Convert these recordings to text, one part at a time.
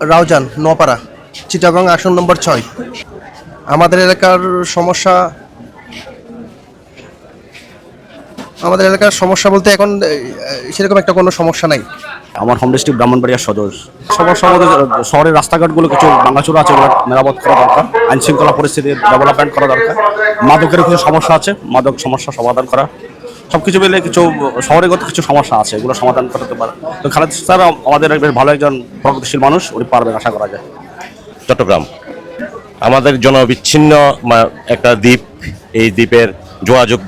রাউজান নোয়াপাড়া চিটাগং আসন নম্বর 6। আমাদের এলাকার সমস্যা আমাদের এলাকার সমস্যা বলতে এখন সেরকম একটা কোনো সমস্যা নাই। আমার হোম ডিস্ট্রিক্ট ব্রাহ্মণবাড়িয়া সদর। সমস্যা আমাদের শহরের রাস্তাঘাটগুলো কিছু ভাঙাচোরা আছে, ওগুলো মেরামত করা দরকার। আইন শৃঙ্খলা পরিস্থিতির ডেভেলপমেন্ট করা দরকার। মাদকের কিছু সমস্যা আছে, মাদক সমস্যা সমাধান করা। সব কিছু মিলে কিছু শহরেগত কিছু সমস্যা আছে, এগুলো সমাধান করতে পারে। তো খালেদ স্যার আমাদের বেশ ভালো একজন প্রগতিশীল মানুষ, উনি পারবেন আশা করা যায়। চট্টগ্রাম আমাদের জনবিচ্ছিন্ন একটা দ্বীপ। এই দ্বীপের যোগাযোগ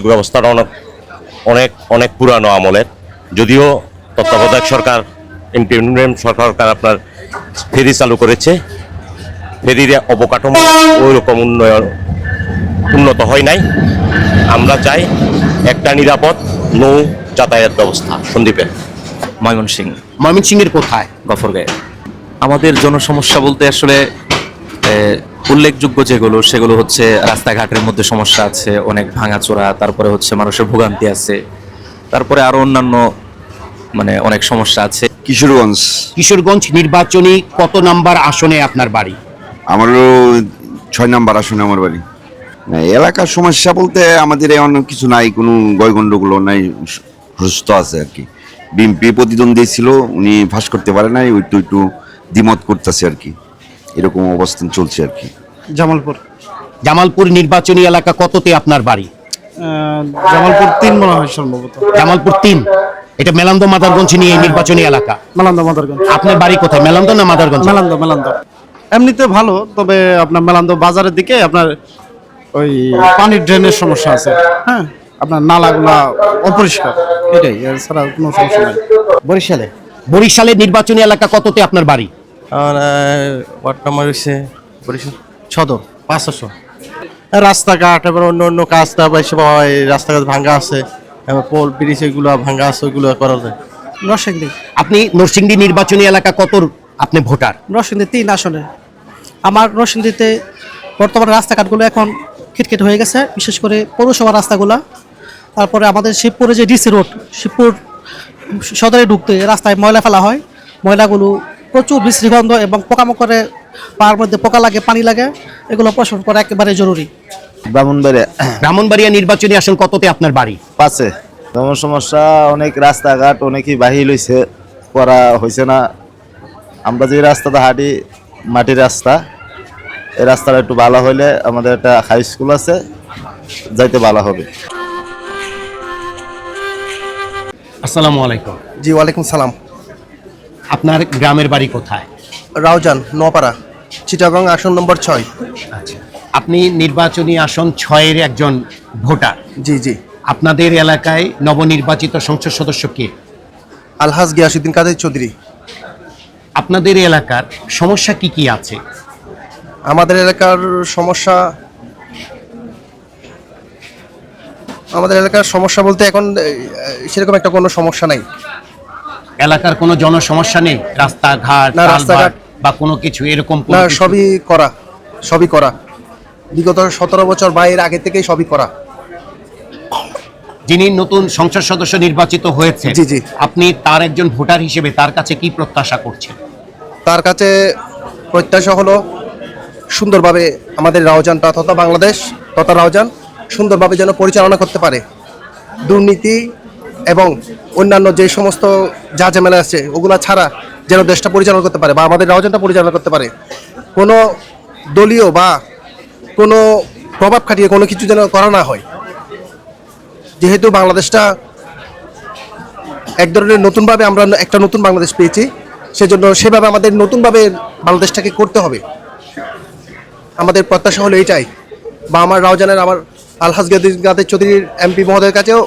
ব্যবস্থাটা অনেক অনেক পুরানো আমলের। যদিও তত্ত্বাবধায়ক সরকার ইন্টারিম সরকার আপনার ফেরি চালু করেছে, ফেরির অবকাঠামো ওই রকম উন্নত হয় নাই। আমরা চাই একটা নিরাপদ নৌ যাতায়াত ব্যবস্থা সন্দ্বীপে। ময়মনসিংহের কোথায়? গফরগাঁয়ে। আমাদের জনসমস্যা বলতে আসলে উল্লেখযোগ্য সেগুলো হচ্ছে রাস্তাঘাটের মধ্যে সমস্যা আছে, অনেক ভাঙাচোরা, তারপরে হচ্ছে মানুষের ভোগান্তি আছে, তারপরে আরো অন্যান্য অনেক সমস্যা আছে। কিশোরগঞ্জ নির্বাচনী কত নাম্বার আসনে আপনার বাড়ি? আমারও 6 নাম্বার আসনে আমার বাড়ি। এলাকার সমস্যা বলতে আমাদের এমন কিছু নাই, কোনো গয়গণ্ডগুলো নাই, সুস্থ আছে আর কি। বিএনপি প্রতিদ্বন্দ্বী ছিল, উনি ফাঁস করতে পারে নাই, ওই একটু দ্বিমত করতেছে আর কি, এরকম অবস্থান চলছে আর কি। জামালপুর নির্বাচনী এলাকা কততে আপনার বাড়ি? জামালপুর 3 মনে হয় সম্ভবত। জামালপুর 3, এটা মেলান্দ মাদারগঞ্জ নিয়ে নির্বাচনী এলাকা। মেলান্দ মাদারগঞ্জ। আপনার বাড়ি কোথায়, মেলান্দ না মাদারগঞ্জ? মেলান্দ এমনিতে ভালো, তবে আপনার মেলান্দ বাজারের দিকে আপনার ওই পানির ড্রেনের সমস্যা আছে। হ্যাঁ, আপনার নালাগুলা অপরিষ্কার, এটাই, এছাড়া কোনো সমস্যা নাই। বরিশালের নির্বাচনী এলাকা কততে আপনার বাড়ি? ওয়ার্ড নাম্বার হচ্ছে বরিশাল সদর 500। রাস্তাঘাট এবার অন্য কাজটা বেশি হয়, রাস্তাঘাট ভাঙ্গা আছে, পোল ব্রিজ এগুলো ভাঙ্গা আছে, ওইগুলো করা যায়। নরসিংদী। আপনি নরসিংদী নির্বাচনী এলাকা কতর আপনি ভোটার? নরসিংদী 3 আসনে। আমার নরসিংদীতে বর্তমানে রাস্তাঘাটগুলো এখন খিটখিট হয়ে গেছে, বিশেষ করে পৌরসভার রাস্তাগুলো। তারপরে আমাদের শিবপুরে যে ডিসি রোড, শিবপুর সদরে ঢুকতে রাস্তায় ময়লা ফেলা হয়, ময়লাগুলো প্রচুর বিশ্রী গন্ধ এবং পোকামাকড়ে পায়ের মধ্যে পোকা লাগে, পানি লাগে, এগুলো পরিষ্কার করা একেবারে জরুরি। ব্রাহ্মণবাড়িয়া নির্বাচনী আসন কততে আপনার বাড়ি? 5। সমস্যা অনেক, রাস্তাঘাট অনেকই বাহির হয়েছে, করা হয়েছে না। আমরা যে রাস্তাটা হাঁটি, মাটির রাস্তা, এই রাস্তাটা একটু ভালো হইলে আমাদের একটা হাই স্কুল আছে, যাইতে ভালো হবে। আসসালামু আলাইকুম। জি, ওয়ালাইকুম সালাম। আপনার গ্রামের বাড়ি কোথায়? রাউজান নোয়াপাড়া চিটাগং আসন নম্বর 6। আচ্ছা, আপনি নির্বাচনী আসন 6-এর একজন ভোটার। জি। আপনাদের এলাকায় নবনির্বাচিত সংসদ সদস্য কে? আলহাজ গিয়াসউদ্দিন কাদের চৌধুরী। আপনাদের এলাকার সমস্যা কি আছে? আমাদের এলাকার সমস্যা বলতে এখন সেরকম একটা কোনো সমস্যা নাই। এলাকার কোনো জনসমস্যা নেই? রাস্তাঘাট বা কোনো কিছু এরকম? না, সবই করা বিগত 17 বছর বাইরের আগে থেকেই সবই করা। যিনি নতুন সংসদ সদস্য নির্বাচিত হয়েছে, জি, আপনি তার একজন ভোটার হিসেবে তার কাছে কি প্রত্যাশা করছেন? তার কাছে প্রত্যাশা হলো সুন্দরভাবে আমাদের রাউজানটা তথা বাংলাদেশ তথা রাউজান সুন্দরভাবে যেন পরিচালনা করতে পারে। দুর্নীতি এবং অন্যান্য যে সমস্ত যা ঝামেলা আছে ওগুলা ছাড়া যেন দেশটা পরিচালনা করতে পারে বা আমাদের রাউজানটা পরিচালনা করতে পারে। কোনো দলীয় বা কোনো প্রভাব খাটিয়ে কোনো কিছু যেন করা না হয়। যেহেতু বাংলাদেশটা এক ধরনের নতুনভাবে আমরা একটা নতুন বাংলাদেশ পেয়েছি, সেজন্য সেভাবে আমাদের নতুনভাবে বাংলাদেশটাকে করতে হবে। আমাদের প্রত্যাশা হলো এটাই, বা আমার রাউজানের আমার আলহাজ কাদের চৌধুরীর এমপি মহোদয়ের কাছেও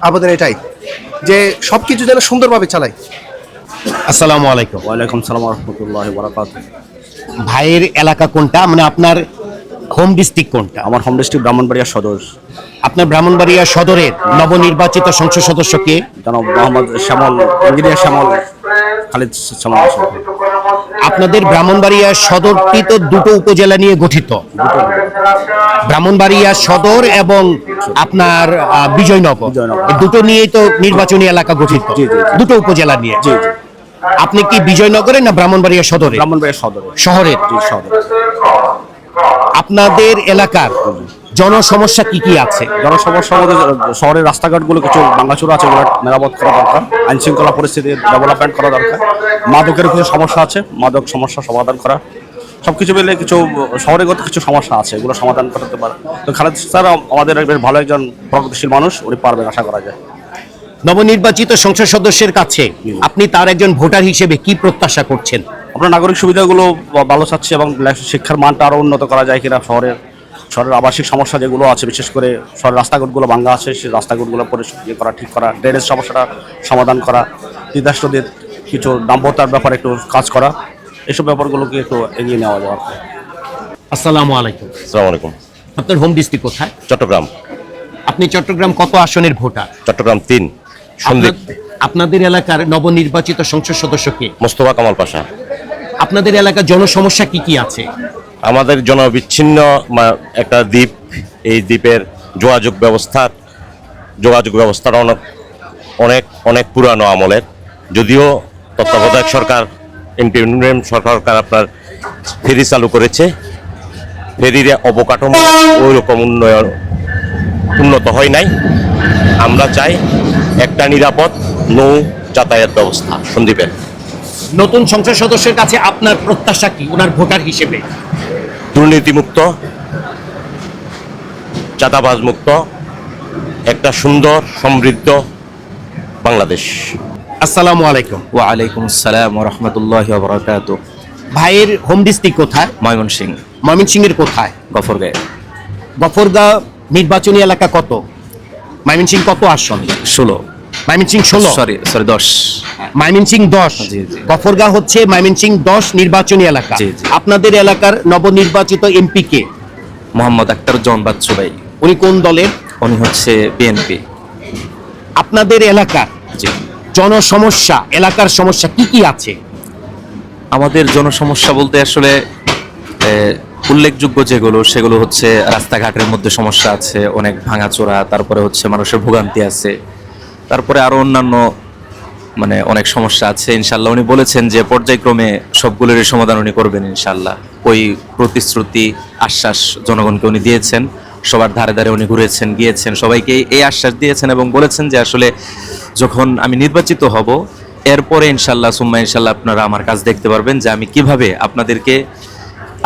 আবেদন এটাই যে সব কিছু যেন সুন্দরভাবে চালায়। আসসালামু আলাইকুম। ওয়ালাইকুম সালাম ওয়া রাহমাতুল্লাহি ওয়া বারাকাতুহু। ভাইয়ের এলাকা কোনটা, আপনার হোম ডিস্ট্রিক্ট কোনটা? আমার হোম ডিস্ট্রিক্ট ব্রাহ্মণবাড়িয়া সদর। আপনার ব্রাহ্মণবাড়িয়া সদরের নবনির্বাচিত সংসদ সদস্য কে? জনাব মোহাম্মদ ইঞ্জিনিয়ার শ্যামল খালিদ শ্যামল। আপনাদের ব্রাহ্মণবাড়িয়া সদরটি তো দুটো উপজেলা নিয়ে গঠিত, ব্রাহ্মণবাড়িয়া সদর এবং আপনার বিজয়নগর, দুটো নিয়েই তো নির্বাচনী এলাকা গঠিত, দুটো উপজেলা নিয়ে। আপনি কি বিজয়নগরে না ব্রাহ্মণবাড়িয়া সদরে? ব্রাহ্মণবাড়িয়া সদরে। শহরের। জি, শহরে। আপনাদের এলাকার জনসমস্যা কি কি আছে? জনসমস্যার মধ্যে শহরের রাস্তাঘাটগুলো কিছু ভাঙাচোরা আছে, ওগুলো মেরামত করা দরকার। আইন শৃঙ্খলা পরিস্থিতির ডেভেলপমেন্ট করা দরকার। মাদকের কিছু সমস্যা আছে, মাদক সমস্যা সমাধান করা। সবকিছু মিলে কিছু শহরেগত কিছু সমস্যা আছে, এগুলো সমাধান করতে পারে। তো খালেদ স্যার আমাদের বেশ ভালো একজন প্রগতিশীল মানুষ, উনি পারবেন আশা করা যায়। নবনির্বাচিত সংসদ সদস্যের কাছে আপনি তার একজন ভোটার হিসেবে কি প্রত্যাশা করছেন? আমরা নাগরিক সুবিধাগুলো ভালো চাচ্ছি এবং শিক্ষার মানটা আরও উন্নত করা যায় কিনা। শহরের আবাসিক সমস্যা যেগুলো আছে, বিশেষ করে শহরের রাস্তাঘাটগুলো ভাঙা আছে, সেই রাস্তাঘাটগুলো করা, ঠিক করা, ড্রেনেজ সমস্যাটা সমাধান করা, তিতাসদের কিছু দাম্পত্যার ব্যাপারে একটু কাজ করা, এসব ব্যাপারগুলোকে একটু এগিয়ে নেওয়া যাওয়ার। আসসালামু আলাইকুম। আসসালামু আলাইকুম। আপনার হোম ডিস্ট্রিক্ট কোথায়? চট্টগ্রাম। আপনি চট্টগ্রাম কত আসনের ভোটার? চট্টগ্রাম 3 সন্দ্বীপ। আপনাদের এলাকার নবনির্বাচিত সংসদ সদস্য কে? মোস্তফা কামাল পাশা। আপনাদের এলাকার জনসমস্যা কি কি আছে? আমাদের জনবিচ্ছিন্ন একটা দ্বীপ, এই দ্বীপের যোগাযোগ ব্যবস্থাটা অনেক অনেক পুরানো আমলের। যদিও তত্ত্বাবধায়ক সরকার, ইন্টারিম সরকার আপনার ফেরি চালু করেছে, ফেরির অবকাঠামো ওই রকম উন্নত হয় নাই। আমরা চাই একটা নিরাপদ নৌ যাতায়াত ব্যবস্থা সন্দ্বীপের। নতুন সংসদ সদস্যের কাছে আপনার প্রত্যাশা কি ওনার ভোটার হিসেবে? দুর্নীতিমুক্ত, চাঁদাবাজ মুক্ত একটা সুন্দর সমৃদ্ধ বাংলাদেশ। আসসালামু আলাইকুম। ওয়ালাইকুম আসসালাম ওয়া রাহমাতুল্লাহি ওয়া বারাকাতুহু। ভাইয়ের হোম ডিস্ট্রিক্ট কোথায়? ময়মনসিংহ, ময়মনসিংহের কোথায়? গফরগাঁও। গফরগাঁও নির্বাচনী এলাকা কত? ময়মনসিংহ কত আসন? 16। ময়মনসিংহ 16? সরি 10। ময়মনসিংহ 10। জি, জি। গফরগাঁও হচ্ছে ময়মনসিংহ 10 নির্বাচনী এলাকা। জি, জি। আপনাদের এলাকার নবনির্বাচিত এমপি কে? মোহাম্মদ আক্তারুজ্জামান বাচ্চু ভাই। উনি কোন দলের? উনি হচ্ছে বিএনপি। আপনাদের এলাকার জি। জনসমস্যা, এলাকার সমস্যা কি কি আছে? আমাদের জনসমস্যা বলতে আসলে উল্লেখযোগ্য যেগুলো, সেগুলো হচ্ছে রাস্তাঘাটের মধ্যে সমস্যা আছে, অনেক ভাঙাচোরা, তারপরে হচ্ছে মানুষের ভোগান্তি আছে, তারপরে আরো অন্যান্য অনেক সমস্যা আছে। ইনশাল্লাহ উনি বলেছেন যে পর্যায়ক্রমে সবগুলোরই সমাধান উনি করবেন ইনশাল্লাহ। ওই প্রতিশ্রুতি, আশ্বাস জনগণকে উনি দিয়েছেন। সবার ধারে ধারে উনি ঘুরেছেন, গিয়েছেন, সবাইকে এই আশ্বাস দিয়েছেন এবং বলেছেন যে আসলে যখন আমি নির্বাচিত হব এরপরে ইনশাল্লাহ সুম্মা ইনশাল্লাহ আপনারা আমার কাজ দেখতে পারবেন যে আমি কিভাবে আপনাদেরকে,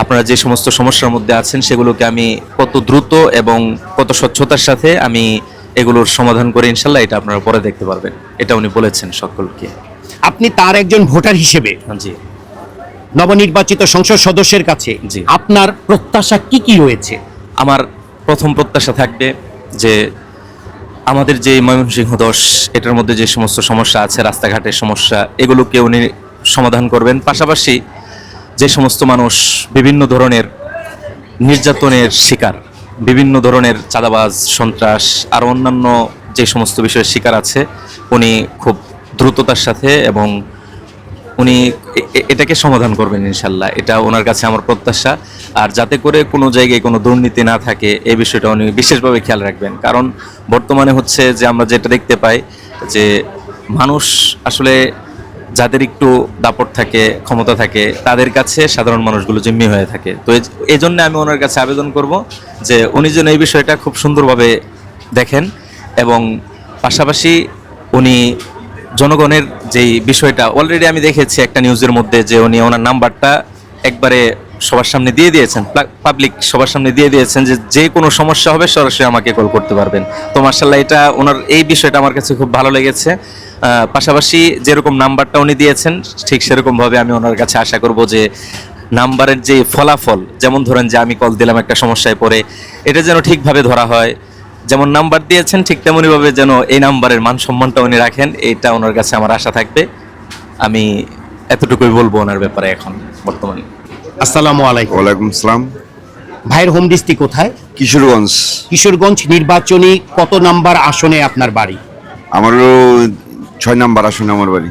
আপনারা যে সমস্ত সমস্যার মধ্যে আছেন সেগুলোকে আমি কত দ্রুত এবং কত স্বচ্ছতার সাথে আমি এগুলোর সমাধান করে ইনশাল্লাহ এটা আপনারা পরে দেখতে পারবেন। এটা উনি বলেছেন সকলকে। আপনি তার একজন ভোটার হিসেবে জি। নবনির্বাচিত সংসদ সদস্যের কাছে জি। আপনার প্রত্যাশা কি কি রয়েছে? আমার প্রথম প্রত্যাশা থাকবে যে আমাদের যে ময়মনসিংহ 10 এটার মধ্যে যে সমস্ত সমস্যা আছে, রাস্তাঘাটের সমস্যা, এগুলোকে উনি সমাধান করবেন। পাশাপাশি যে সমস্ত মানুষ বিভিন্ন ধরনের নির্যাতনের শিকার, বিভিন্ন ধরনের চাঁদাবাজ, সন্ত্রাস আর অন্যান্য যে সমস্ত বিষয়ের শিকার আছে, উনি খুব দ্রুততার সাথে এবং উনি এটাকে সমাধান করবেন ইনশাল্লাহ। এটা ওনার কাছে আমার প্রত্যাশা। আর যাতে করে কোনো জায়গায় কোনো দুর্নীতি না থাকে এই বিষয়টা উনি বিশেষভাবে খেয়াল রাখবেন। কারণ বর্তমানে হচ্ছে যে আমরা যেটা দেখতে পাই যে মানুষ আসলে যাদের একটু দাপট থাকে, ক্ষমতা থাকে, তাদের কাছে সাধারণ মানুষগুলো জিম্মি হয়ে থাকে। তো এই জন্য আমি ওনার কাছে আবেদন করব যে উনি যেন এই বিষয়টা খুব সুন্দরভাবে দেখেন এবং পাশাপাশি উনি জনগণের যেই বিষয়টা অলরেডি আমি দেখেছি একটা নিউজের মধ্যে যে উনি ওনার নাম্বারটা একবারে সবার সামনে দিয়ে দিয়েছেন, পাবলিক সবার সামনে দিয়ে দিয়েছেন যে যে কোনো সমস্যা হবে সরাসরি আমাকে কল করতে পারবেন। তো মার্শাল্লাহ এটা ওনার এই বিষয়টা আমার কাছে খুব ভালো লেগেছে। পাশাপাশি যেরকম নাম্বারটা উনি দিয়েছেন ঠিক সেরকমভাবে আমি ওনার কাছে আশা করব যে নাম্বারের যে ফলাফল, যেমন ধরেন যে আমি কল দিলাম একটা সমস্যায় পড়ে, এটা যেন ঠিকভাবে ধরা হয়। যেমন নাম্বার দিয়েছেন ঠিক তেমনইভাবে যেন এই নাম্বারের মান সম্মানটা উনি রাখেন, এটা ওনার কাছে আমার আশা থাকবে। আমি এতটুকুই বলবো ওনার ব্যাপারে এখন বর্তমানে। আসসালামু আলাইকুম। ওয়ালাইকুম আসসালাম। ভাইয়ের হোম ডিস্ট্রিক্ট কোথায়? কিশোরগঞ্জ। কিশোরগঞ্জ নির্বাচনী কত নাম্বার আসনে আপনার বাড়ি? আমারও 6 নাম্বার আসনে আমার বাড়ি।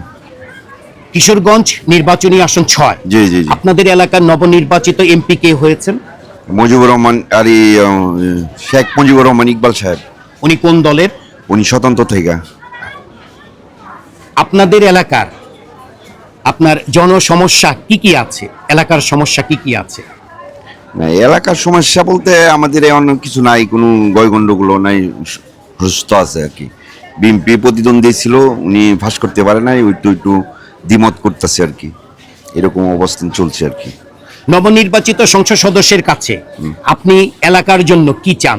কিশোরগঞ্জ নির্বাচনী আসন 6। জি জি জি। আপনাদের এলাকার নবনির্বাচিত এমপি কে হয়েছেন? মুজিবুর রহমান আর শেখ মুজিবুর রহমান ইকবাল সাহেব। উনি কোন দলের? উনি স্বতন্ত্র থেকে। আপনাদের এলাকার আপনার জনসমস্যা কি কি আছে, এলাকার সমস্যা কি কি আছে? না, এলাকার সমস্যা বলতে আমাদের অন্য কিছু নাই, কোনো গয়গণ্ডগুলো নাই, সুস্থ আছে আর কি। বিএনপি প্রতিদ্বন্দ্বী ছিল, উনি ফাঁস করতে পারে নাই, একটু দ্বিমত করতেছে আর কি, এরকম অবস্থান চলছে আর কি। নবনির্বাচিত সংসদ সদস্যের কাছে আপনি এলাকার জন্য কি চান,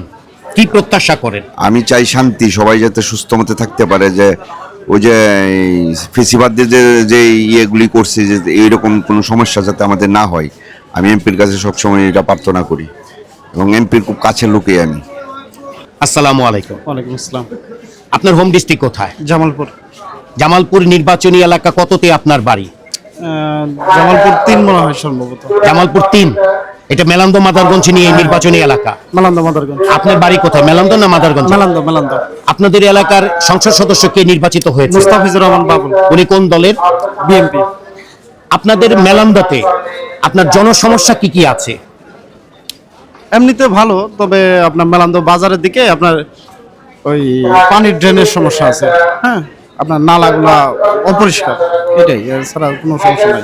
কি প্রত্যাশা করেন? আমি চাই শান্তি, সবাই যাতে সুস্থ মতে থাকতে পারে, যে ওই যে ফেসিবাদদের যে ইয়েগুলি করছে, যে এইরকম কোনো সমস্যা যাতে আমাদের না হয়। আমি এমপির কাছে সবসময় এটা প্রার্থনা করি এবং এমপির খুব কাছের লোকই আমি। আসসালামু আলাইকুম। ওয়ালাইকুম আসসালাম। আপনার হোম ডিস্ট্রিক্ট কোথায়? জামালপুর। জামালপুর নির্বাচনী এলাকা কততে আপনার বাড়ি? জামালপুর 3 মনে হয় সম্ভবত। জামালপুর 3। এটা মেলান্দ মাদারগঞ্জ নিয়ে নির্বাচনী এলাকা। মেলান্দ মাদারগঞ্জ। আপনার বাড়ি কোথায়, মেলান্দ না মাদারগঞ্জ? মেলান্দ। আপনাদের এলাকার সংসদ সদস্য কে নির্বাচিত হয়েছে? মুস্তাফিজুর রহমান বাবুল। উনি কোন দলের? বিএনপি। আপনাদের মেলান্দতে আপনার জনসমস্যা কি কি আছে? এমনিতে ভালো, তবে আপনার মেলান্দ বাজারের দিকে আপনার ওই পানির ড্রেনের সমস্যা আছে। হ্যাঁ, আপনার নালাগুলা অপরিষ্কার, এটাই, এছাড়া কোনো সমস্যা নাই।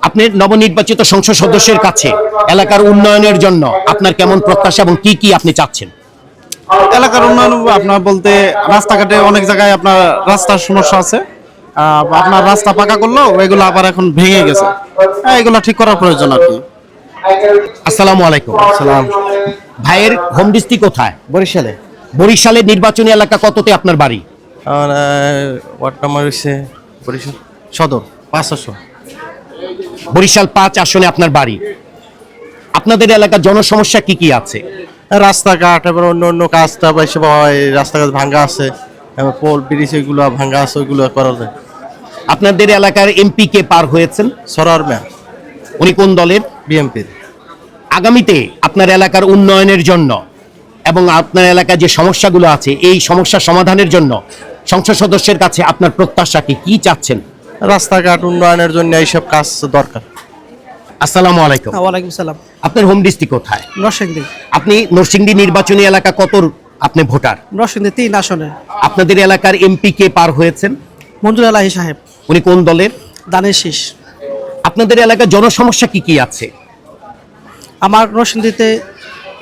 আপনি নবনির্বাচিত সংসদ সদস্যের কাছে এলাকার উন্নয়নের জন্য আপনার কেমন প্রত্যাশা এবং কি কি আপনি চাচ্ছেন? এলাকার উন্নয়ন আপনার বলতে রাস্তাঘাটে অনেক জায়গায় আপনার রাস্তার সমস্যা আছে। আপনার রাস্তা পাকা করলো, এগুলো আবার এখন ভেঙে গেছে, এগুলো ঠিক করার প্রয়োজন আর কি। আসসালামু আলাইকুম। সালাম। ভাইয়ের হোম ডিস্ট্রিক্ট কোথায়? বরিশালে। বরিশালের নির্বাচনী এলাকা কততে আপনার বাড়ি? আমার ওয়ার্ড নাম্বার হচ্ছে বরিশাল সদর 500। বরিশাল 5 আসনে আপনার বাড়ি। আপনাদের এলাকার জনসমস্যা কি কি আছে? রাস্তাঘাট এবং অন্য অন্য কাজটা বেশি হয়, রাস্তাঘাট ভাঙ্গা আছে, এবং পোল ব্রিজ এগুলো ভাঙ্গা আছে, ওইগুলো করা যায়। আপনাদের এলাকার এমপি কে পার হয়েছেন? সরার ম্যাম, উনি কোন দলের? বিএমপির। আগামীতে আপনার এলাকার উন্নয়নের জন্য এবং আপনার এলাকায় যে সমস্যাগুলো আছে এই সমস্যা সমাধানের জন্য সংসদ সদস্যের কাছে আপনার প্রত্যাশা কি, কি চাচ্ছেন? রাস্তাঘাট উন্নয়নের জন্য এইসব কাজ দরকার। আসসালামু আলাইকুম। ওয়ালাইকুম সালাম। আপনার হোম ডিস্ট্রিক্ট কোথায়? নরসিংদী। আপনি নরসিংদী নির্বাচনী এলাকা কত আপনি ভোটার? নরসিংদী 3 আসনে। আপনাদের এলাকার এমপি কে পার হয়েছেন? মঞ্জুর আলাহি সাহেব। উনি কোন দলের? দানের শীষ। আপনাদের এলাকার জনসমস্যা কি কি আছে? আমার নরসিংদীতে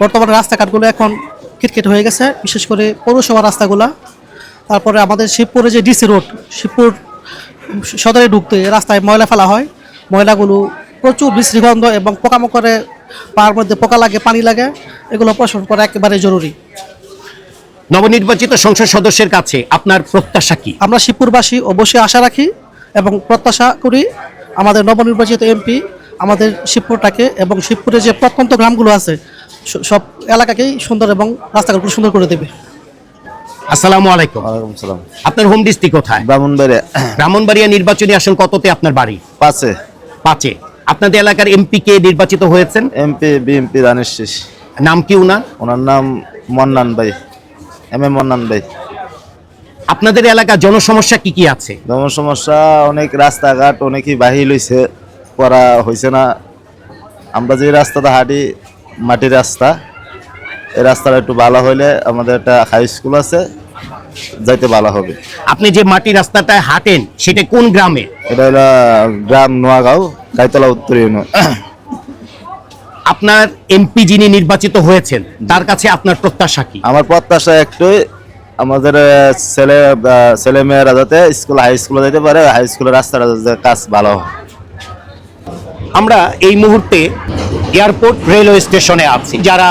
বর্তমানে রাস্তাঘাটগুলো এখন খিটখিট হয়ে গেছে, বিশেষ করে পৌরসভার রাস্তাগুলা। তারপরে আমাদের শিবপুরে যে ডিসি রোড, শিবপুর সদরে ঢুকতে রাস্তায় ময়লা ফেলা হয়, ময়লাগুলো প্রচুর বিশ্রী গন্ধ এবং পোকামাকড়ে পার মধ্যে পোকা লাগে, পানি লাগে, এগুলো অপসারণ করা একেবারে জরুরি। নবনির্বাচিত সংসদ সদস্যের কাছে আপনার প্রত্যাশা কি? আমরা শিবপুরবাসী অবশ্যই আশা রাখি এবং প্রত্যাশা করি আমাদের নবনির্বাচিত এমপি আমাদের শিবপুরটাকে এবং শিবপুরে যে প্রত্যন্ত গ্রামগুলো আছে সব এলাকাকেই সুন্দর এবং রাস্তাঘাটগুলো সুন্দর করে দেবে। আসসালামু আলাইকুম। ওয়ালাইকুম সালাম। আপনার হোম ডিস্ট্রিক্ট কোথায়? ব্রাহ্মণবাড়িয়া। ব্রাহ্মণবাড়িয়া নির্বাচনী আসন কততে আপনার বাড়ি? 5-এ। 5-এ। আপনাদের এলাকার এমপি কে নির্বাচিত হয়েছেন? এমপি বিএমপি দানের শীষ। নাম কি উনার? ওনার নাম মন্নান ভাই, মন্নান ভাই। আপনাদের এলাকার জনসমস্যা কি কি আছে? যেমন সমস্যা অনেক, রাস্তাঘাট অনেকই বাহির লইছে, করা হয়েছে না। আমরা যে রাস্তাটা হাঁটি মাটির রাস্তা, এই রাস্তাটা একটু ভালো হইলে আমাদের একটা হাই স্কুল আছে, যাইতে ভালো হবে। আপনি যে মাটি রাস্তাটায় হাঁটেন সেটা কোন গ্রামে? এটা হলো গ্রাম নোয়াগাঁও, গাইতলা উত্তর ইউনিয়ন। আপনার এমপি যিনি নির্বাচিত হয়েছেন তার কাছে আপনার প্রত্যাশা কি? আমার প্রত্যাশা একটাই, আমাদের ছেলে মেয়েরা যাতে হাই স্কুলে যেতে পারে, হাই স্কুলের রাস্তাটা যাতে কাজ ভালো হয়। আমরা এই মুহূর্তে এয়ারপোর্ট রেলওয়ে স্টেশনে আছি। যারা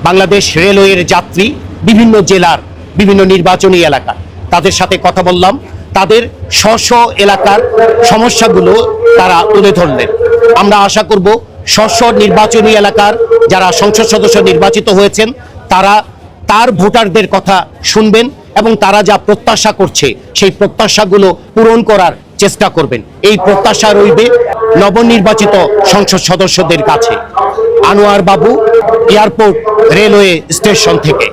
বাংলাদেশ রেলওয়ের যাত্রী, বিভিন্ন জেলার বিভিন্ন নির্বাচনী এলাকা, তাদের সাথে কথা বললাম। তাদের স্ব এলাকার সমস্যাগুলো তারা তুলে ধরলেন। আমরা আশা করব স্ব নির্বাচনী এলাকার যারা সংসদ সদস্য নির্বাচিত হয়েছেন তারা তার ভোটারদের কথা শুনবেন এবং তারা যা প্রত্যাশা করছে সেই প্রত্যাশাগুলো পূরণ করার চেষ্টা করবেন। এই প্রত্যাশা রইবে নবনির্বাচিত সংসদ সদস্যদের কাছে। আনোয়ার বাবু, এয়ারপোর্ট রেলওয়ে স্টেশন থেকে।